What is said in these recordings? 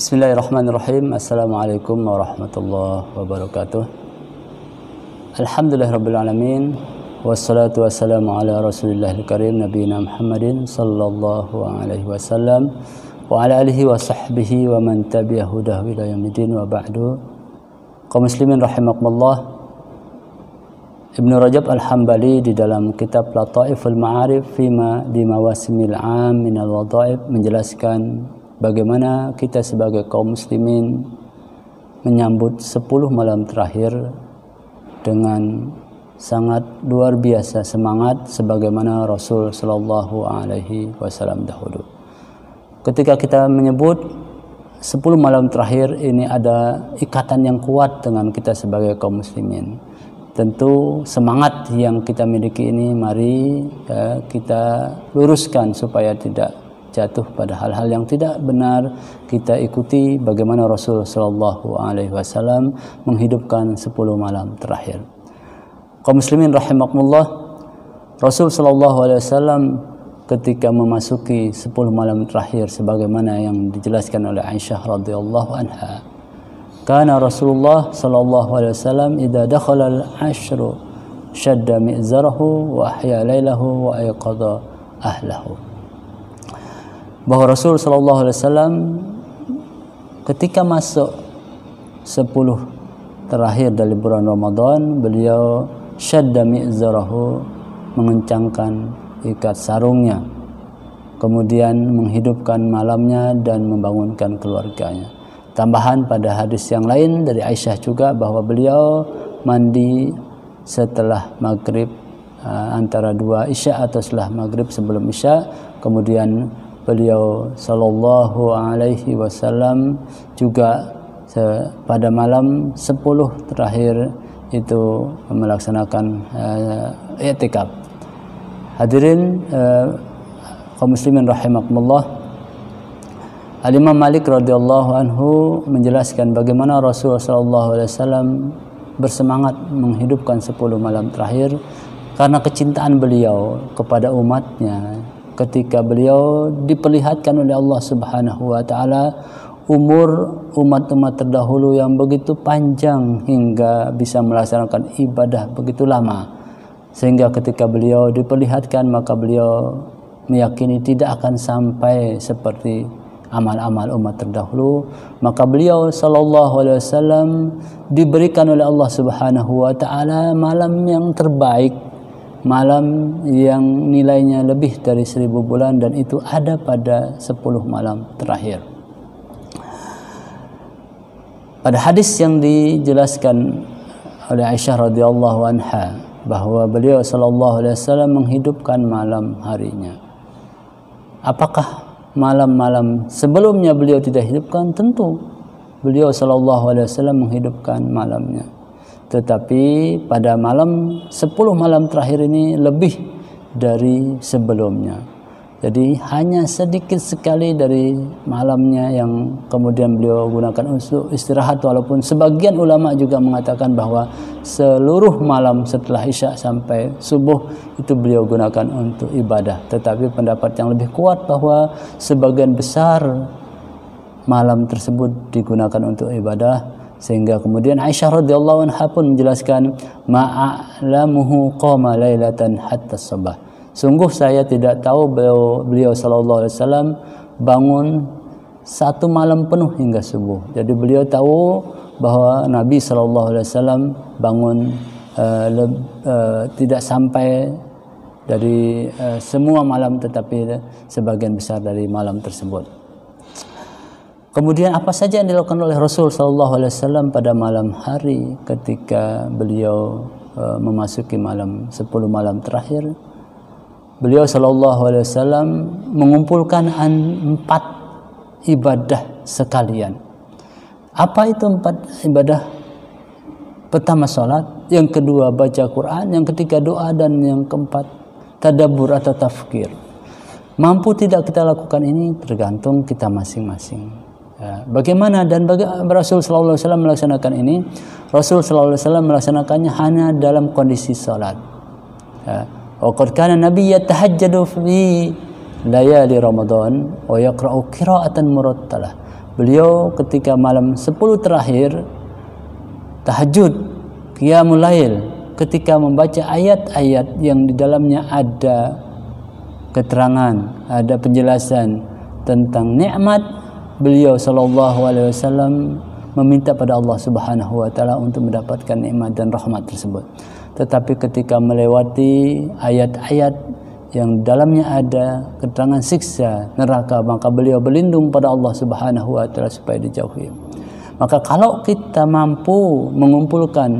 Bismillahirrahmanirrahim. Assalamualaikum warahmatullahi wabarakatuh. Alhamdulillahirabbil alamin. Wassalatu wassalamu ala Rasulillahil karim nabiyina Muhammadin sallallahu alaihi wasallam wa ala alihi wa sahbihi wa man tabi'ahu hudahu ila yaumil wa ba'du. Kaum muslimin rahimakumullah. Ibnu Rajab Al-Hambali di dalam kitab Lataiful Ma'arif fima di mawasimil 'am minal wadhaib menjelaskan bagaimana kita sebagai kaum muslimin menyambut 10 malam terakhir dengan sangat luar biasa semangat sebagaimana Rasul sallallahu alaihi wasallam dahulu. Ketika kita menyebut 10 malam terakhir ini ada ikatan yang kuat dengan kita sebagai kaum muslimin. Tentu semangat yang kita miliki ini mari kita luruskan supaya tidak jatuh pada hal-hal yang tidak benar. Kita ikuti bagaimana Rasul sallallahu alaihi wasallam menghidupkan 10 malam terakhir. Kaum muslimin rahimakumullah, Rasul sallallahu alaihi wasallam ketika memasuki 10 malam terakhir sebagaimana yang dijelaskan oleh Aisyah radhiyallahu anha, kana Rasulullah sallallahu alaihi wasallam idza dakhala al-ashru shadda mi'zarahu wa ahya lailahu wa ayqadha ahlahu. Bahwa Rasul sallallahu alaihi wasallam ketika masuk 10 terakhir dari bulan Ramadan, beliau syadda mi'zarahu, mengencangkan ikat sarungnya, kemudian menghidupkan malamnya dan membangunkan keluarganya. Tambahan pada hadis yang lain dari Aisyah juga bahwa beliau mandi setelah maghrib, antara 2 isya atau setelah maghrib sebelum isya, kemudian beliau sallallahu alaihi wasallam juga pada malam 10 terakhir itu melaksanakan i'tikaf. Hadirin kaum muslimin rahimakumullah, Al-Imam Malik radhiyallahu anhu menjelaskan bagaimana Rasul sallallahu alaihi wasallam bersemangat menghidupkan 10 malam terakhir karena kecintaan beliau kepada umatnya. Ketika beliau diperlihatkan oleh Allah Subhanahu wa taala umur umat-umat terdahulu yang begitu panjang hingga bisa melaksanakan ibadah begitu lama, sehingga ketika beliau diperlihatkan maka beliau meyakini tidak akan sampai seperti amal-amal umat terdahulu. Maka beliau sallallahu alaihi wasallam diberikan oleh Allah Subhanahu wa taala malam yang terbaik, malam yang nilainya lebih dari 1000 bulan, dan itu ada pada 10 malam terakhir. Pada hadis yang dijelaskan oleh Aisyah radhiyallahu anha bahwa beliau sallallahu alaihi wasallam menghidupkan malam harinya. Apakah malam-malam sebelumnya beliau tidak hidupkan? Tentu beliau sallallahu alaihi wasallam menghidupkan malamnya. Tetapi pada malam 10 malam terakhir ini lebih dari sebelumnya. Jadi hanya sedikit sekali dari malamnya yang kemudian beliau gunakan untuk istirahat, walaupun sebagian ulama juga mengatakan bahwa seluruh malam setelah isya sampai subuh itu beliau gunakan untuk ibadah. Tetapi pendapat yang lebih kuat bahwa sebagian besar malam tersebut digunakan untuk ibadah, sehingga kemudian Aisyah radhiyallahu anha pun menjelaskan ma'alamuhu qama lailatan hatta sabah. Sungguh saya tidak tahu beliau sallallahu alaihi wasallam bangun 1 malam penuh hingga subuh. Jadi beliau tahu bahwa Nabi sallallahu alaihi wasallam bangun tidak sampai dari semua malam, tetapi sebagian besar dari malam tersebut. Kemudian apa saja yang dilakukan oleh Rasul sallallahu alaihi wasallam pada malam hari ketika beliau memasuki malam 10 malam terakhir? Beliau sallallahu alaihi wasallam mengumpulkan 4 ibadah sekalian. Apa itu 4 ibadah? Pertama salat, yang kedua baca Quran, yang ketiga doa, dan yang keempat tadabbur atau tafkir. Mampu tidak kita lakukan ini tergantung kita masing-masing. Ya, bagaimana dan Rasul sallallahu alaihi wasallam melaksanakan ini? Rasul sallallahu alaihi wasallam melaksanakannya hanya dalam kondisi salat. Ya. Wa qad kana Nabi yatahajjadu fi layali Ramadan wa yaqra'u qira'atan murattalah. beliau ketika malam 10 terakhir tahajud, qiyamul lail, ketika membaca ayat-ayat yang di dalamnya ada keterangan, ada penjelasan tentang nikmat, beliau sallallahu alaihi wasallam meminta pada Allah Subhanahu wa taala untuk mendapatkan nikmat dan rahmat tersebut. Tetapi ketika melewati ayat-ayat yang dalamnya ada keterangan siksa neraka, maka beliau berlindung pada Allah Subhanahu wa taala supaya dijauhi. Maka kalau kita mampu mengumpulkan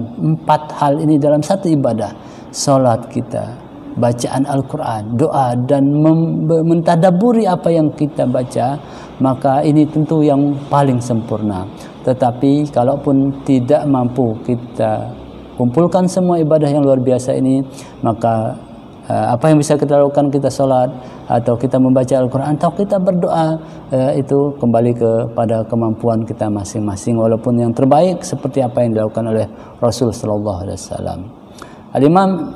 4 hal ini dalam satu ibadah, salat kita, bacaan Al-Quran, doa, dan mentadaburi apa yang kita baca, maka ini tentu yang paling sempurna. Tetapi kalaupun tidak mampu kita kumpulkan semua ibadah yang luar biasa ini, maka apa yang bisa kita lakukan? Kita sholat, atau kita membaca Al-Quran, atau kita berdoa. Itu kembali kepada kemampuan kita masing-masing, walaupun yang terbaik seperti apa yang dilakukan oleh Rasul sallallahu alaihi wasallam. Al-Imam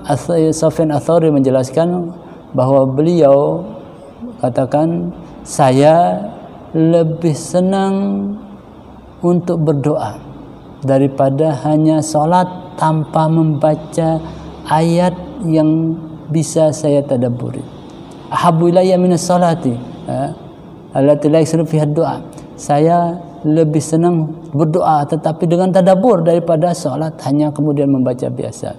Sufyan Ats-Tsauri menjelaskan bahwa beliau katakan, saya lebih senang untuk berdoa daripada hanya sholat tanpa membaca ayat yang bisa saya tadabburi. Ahabbu ilayya minas salati allati la yusrifu fiha du'a. Saya lebih senang berdoa tetapi dengan tadabbur daripada sholat hanya kemudian membaca biasa.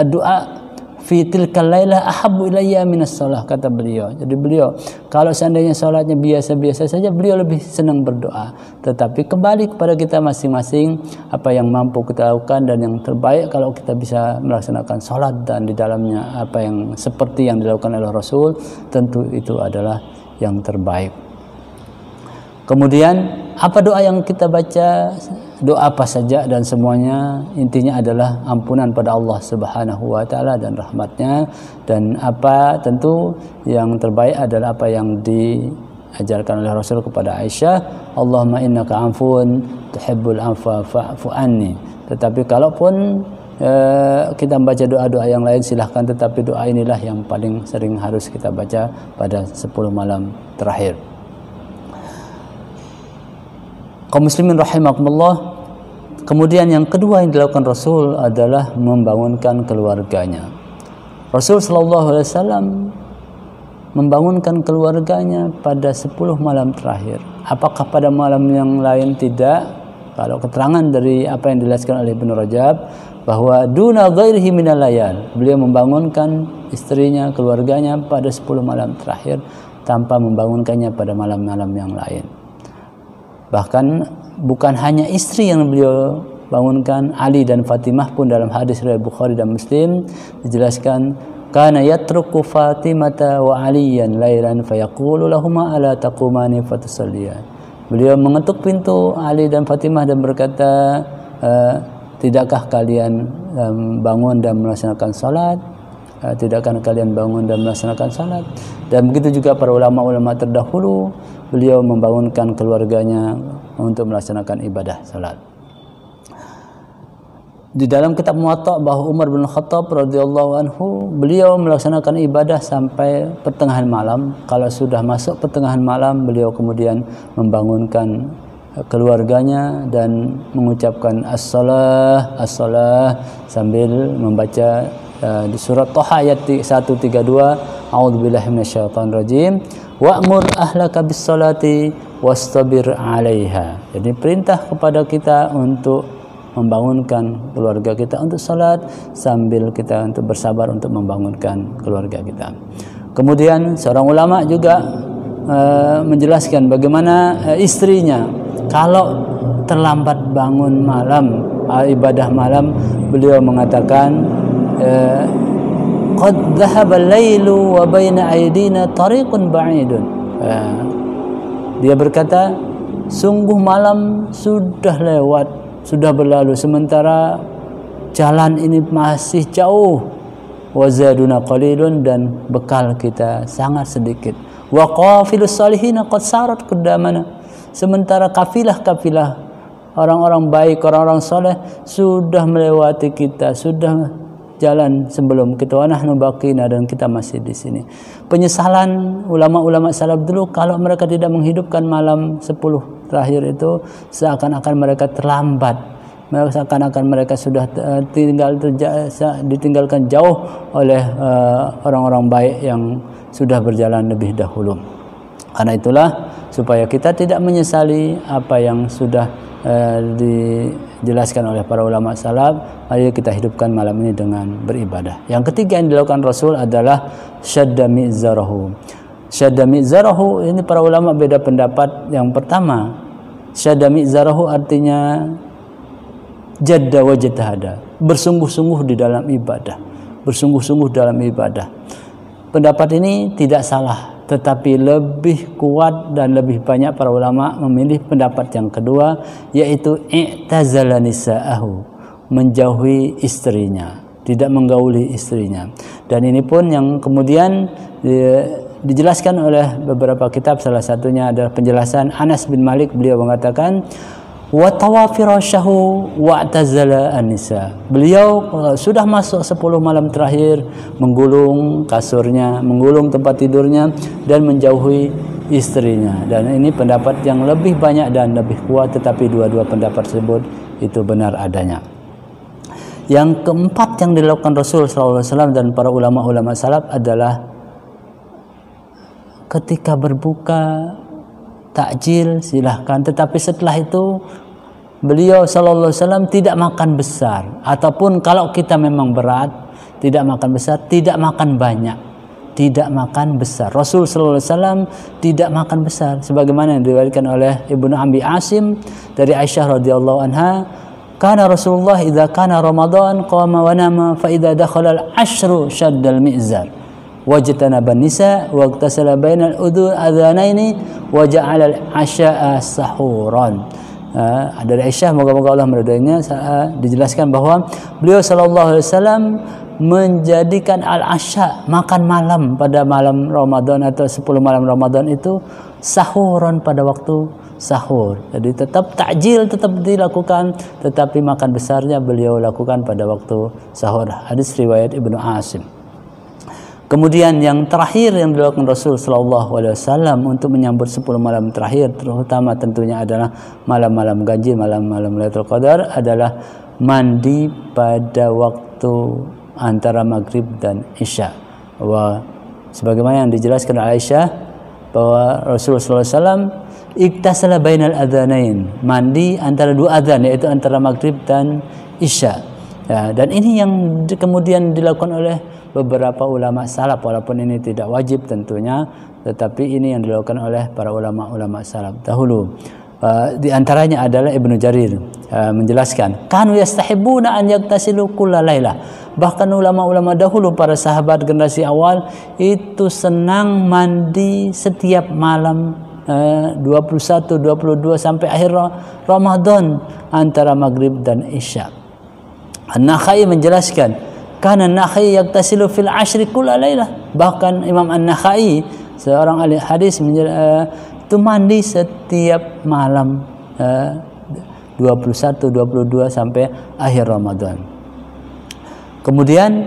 Doa fi tilkal lailah ahabbu ilayya minas shalah, kata beliau. Jadi beliau kalau seandainya salatnya biasa-biasa saja, beliau lebih senang berdoa. Tetapi kembali kepada kita masing-masing apa yang mampu kita lakukan, dan yang terbaik kalau kita bisa melaksanakan salat dan di dalamnya apa yang seperti yang dilakukan oleh Rasul, tentu itu adalah yang terbaik. Kemudian apa doa yang kita baca? Doa apa saja dan semuanya intinya adalah ampunan pada Allah Subhanahu wa taala dan rahmatnya. Dan apa tentu yang terbaik adalah apa yang diajarkan oleh Rasul kepada Aisyah, Allahumma innaka afun tuhibbul afwa fa'fu anni. Tetapi kalaupun kita membaca doa-doa yang lain silahkan, tetapi doa inilah yang paling sering harus kita baca pada 10 malam terakhir. Kaum muslimin rahimakumullah. Kemudian yang kedua yang dilakukan Rasul adalah membangunkan keluarganya. Rasul sallallahu alaihi wasallam membangunkan keluarganya pada 10 malam terakhir. Apakah pada malam yang lain? Tidak. Kalau keterangan dari apa yang dijelaskan oleh Ibnu Rajab bahwa duna ghairihi minal layal, beliau membangunkan istrinya, keluarganya pada 10 malam terakhir tanpa membangunkannya pada malam-malam yang lain. Bahkan bukan hanya istri yang beliau bangunkan, Ali dan Fatimah pun dalam hadis riwayat Bukhari dan Muslim dijelaskan, kana yatruku Fatimata wa Aliyan lailan fayaqulu lahumā alā taqumāni fatusalliyan. Beliau mengetuk pintu Ali dan Fatimah dan berkata, tidakkah kalian bangun dan melaksanakan salat? Tidakkah kalian bangun dan melaksanakan salat? Dan begitu juga para ulama-ulama terdahulu, beliau membangunkan keluarganya untuk melaksanakan ibadah salat. Di dalam kitab Muwatta bahwa Umar bin Khattab radhiyallahu anhu, beliau melaksanakan ibadah sampai pertengahan malam. Kalau sudah masuk pertengahan malam, beliau kemudian membangunkan keluarganya dan mengucapkan as-salah, as-salah, sambil membaca di surat Thaha ayat 132, a'udzubillahi minasyaitonir rajim, wa'mur ahlaka bis-salati wastabir 'alaiha. Jadi perintah kepada kita untuk membangunkan keluarga kita untuk salat sambil kita untuk bersabar untuk membangunkan keluarga kita. Kemudian seorang ulama juga menjelaskan bagaimana istrinya kalau terlambat bangun malam, ibadah malam, beliau mengatakan, qad dhahaba al-lailu wa baina aydina tariqun ba'idun. Dia berkata, sungguh malam sudah lewat, sudah berlalu, sementara jalan ini masih jauh. Wa zaduna qalilun, dan bekal kita sangat sedikit. Wa qafilus salihin qad sarat qudamana, sementara kafilah-kafilah orang-orang baik, orang-orang soleh sudah melewati kita, sudah jalan sebelum kita, wa nahnu baqina, dan kita masih di sini. Penyesalan ulama-ulama salaf dulu kalau mereka tidak menghidupkan malam 10 terakhir itu seakan-akan mereka terlambat, seakan-akan mereka sudah ditinggalkan jauh oleh orang-orang baik yang sudah berjalan lebih dahulu. Karena itulah supaya kita tidak menyesali apa yang sudah dijelaskan oleh para ulama salaf, mari kita hidupkan malam ini dengan beribadah. Yang ketiga yang dilakukan Rasul adalah syadda mi'zarahu. Syadda mi'zarahu ini para ulama beda pendapat. Yang pertama, syadda mi'zarahu artinya jadda wa jitahada, bersungguh-sungguh di dalam ibadah, bersungguh-sungguh dalam ibadah. Pendapat ini tidak salah, tetapi lebih kuat dan lebih banyak para ulama memilih pendapat yang kedua, yaitu i'tazala nisa'ahu, menjauhi istrinya, tidak menggauli istrinya. Dan ini pun yang kemudian dijelaskan oleh beberapa kitab, salah satunya adalah penjelasan Anas bin Malik. Beliau mengatakan wa tawafirasyahu wa tazala an-nisa. Beliau sudah masuk 10 malam terakhir menggulung kasurnya, menggulung tempat tidurnya dan menjauhi istrinya. Dan ini pendapat yang lebih banyak dan lebih kuat, tetapi dua-dua pendapat tersebut itu benar adanya. Yang keempat yang dilakukan Rasul SAW dan para ulama-ulama salaf adalah ketika berbuka takjil silahkan, tetapi setelah itu beliau sallallahu alaihi wasallam tidak makan besar, ataupun kalau kita memang berat tidak makan besar, tidak makan banyak, tidak makan besar. Rasul sallallahu alaihi wasallam tidak makan besar, sebagaimana yang diriwayatkan oleh Ibnu Abi Asim dari Aisyah radhiyallahu anha, kana Rasulullah idza kana Ramadan qama wa nama fa idza dakhala al-ashru shadda al-mi'zar wajtanaba an-nisa wa iktasala bainal adhanaini wa ja'ala al-asha'a sahuran. Dari Aisyah, moga-moga Allah meridainya, dijelaskan bahwa beliau sallallahu alaihi wasallam menjadikan al-asya, makan malam pada malam Ramadan atau 10 malam Ramadan itu sahuran, pada waktu sahur. Jadi tetap takjil tetap dilakukan, tetapi makan besarnya beliau lakukan pada waktu sahur. Hadis riwayat Ibnu Asim. Kemudian yang terakhir yang dilakukan Rasul sallallahu alaihi wasallam untuk menyambut 10 malam terakhir, terutama tentunya adalah malam-malam ganjil, malam-malam Lailatul Qadar, adalah mandi pada waktu antara maghrib dan isya. Sebagaimana yang dijelaskan oleh Aisyah bahwa Rasul sallallahu alaihi wasallam iktasala bainal adzanain, mandi antara dua adzan, yaitu antara maghrib dan isya. Ya, dan ini yang kemudian dilakukan oleh beberapa ulama salaf, walaupun ini tidak wajib tentunya, tetapi ini yang dilakukan oleh para ulama-ulama salaf dahulu. Di antaranya adalah Ibnu Jarir menjelaskan, kanu yastahibbuna an yaktasilu kulla lailah. Bahkan ulama-ulama dahulu, para sahabat generasi awal itu senang mandi setiap malam 21, 22 sampai akhir Ramadan antara maghrib dan isya. An-Nakhai menjelaskan, karena An-Nakhai yaktasilu fil ashri kulla lailah. Bahkan Imam An-Nakhai, seorang ahli hadis, itu mandi setiap malam 21, 22 sampai akhir Ramadan. Kemudian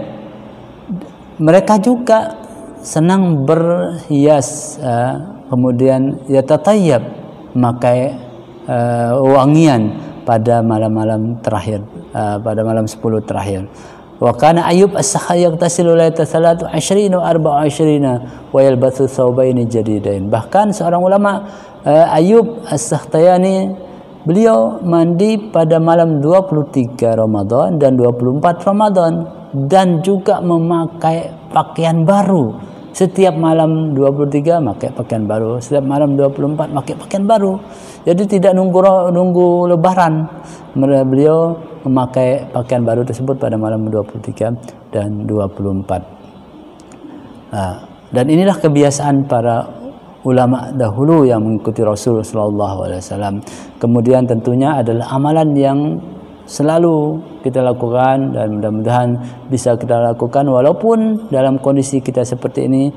mereka juga senang berhias, kemudian yatatayyab, memakai wangian pada malam-malam terakhir, pada malam 10 terakhir. Wa kana Ayyub as-Sakhtiyani yaghtasilu lailata 23 wa 24 wa yalbathu thawbaini jadidain. Bahkan seorang ulama, Ayyub as-Sakhtiyani, beliau mandi pada malam 23 Ramadan dan 24 Ramadan, dan juga memakai pakaian baru. Setiap malam 23 pakai pakaian baru, setiap malam 24 pakai pakaian baru. Jadi tidak nunggu lebaran. Beliau memakai pakaian baru tersebut pada malam 23 dan 24. Dan inilah kebiasaan para ulama dahulu yang mengikuti Rasul sallallahu alaihi wasallam. Kemudian tentunya adalah amalan yang selalu kita lakukan dan mudah-mudahan bisa kita lakukan walaupun dalam kondisi kita seperti ini,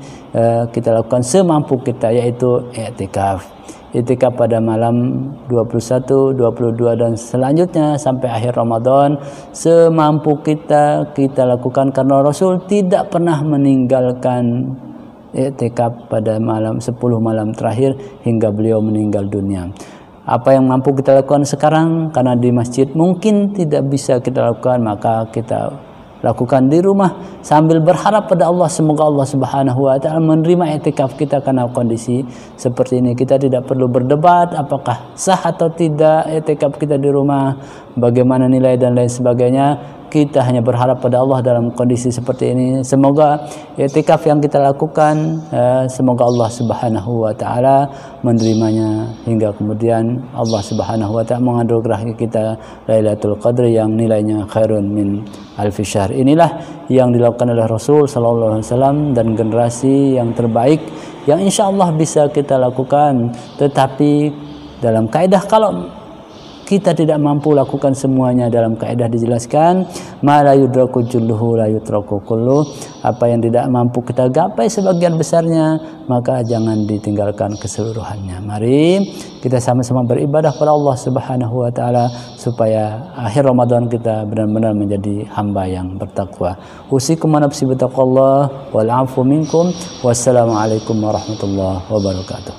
kita lakukan semampu kita, yaitu i'tikaf. I'tikaf pada malam 21, 22 dan selanjutnya sampai akhir Ramadan, semampu kita lakukan, karena Rasul tidak pernah meninggalkan i'tikaf pada malam 10 malam terakhir hingga beliau meninggal dunia. Apa yang mampu kita lakukan sekarang, karena di masjid mungkin tidak bisa kita lakukan, maka kita lakukan di rumah sambil berharap pada Allah, semoga Allah Subhanahu wa taala menerima i'tikaf kita. Karena kondisi seperti ini kita tidak perlu berdebat apakah sah atau tidak i'tikaf kita di rumah, bagaimana nilai dan lain sebagainya. Kita hanya berharap pada Allah dalam kondisi seperti ini. Semoga i'tikaf yang kita lakukan, semoga Allah Subhanahu wa taala menerimanya, hingga kemudian Allah Subhanahu wa taala menganugerahkan kita Lailatul Qadar yang nilainya khairun min alfi syahr. Inilah yang dilakukan oleh Rasul sallallahu alaihi wasallam dan generasi yang terbaik yang insyaallah bisa kita lakukan. Tetapi dalam kaidah, kalau kita tidak mampu lakukan semuanya, dalam kaidah dijelaskan ma la yudraku julluhu la yutraku kullu, apa yang tidak mampu kita gapai sebagian besarnya, maka jangan ditinggalkan keseluruhannya. Mari kita sama-sama beribadah pada Allah Subhanahu wa taala supaya akhir Ramadan kita benar-benar menjadi hamba yang bertakwa. Usikum wa nafsi bittaqwallah wal 'afu minkum. Wassalamualaikum warahmatullahi wabarakatuh.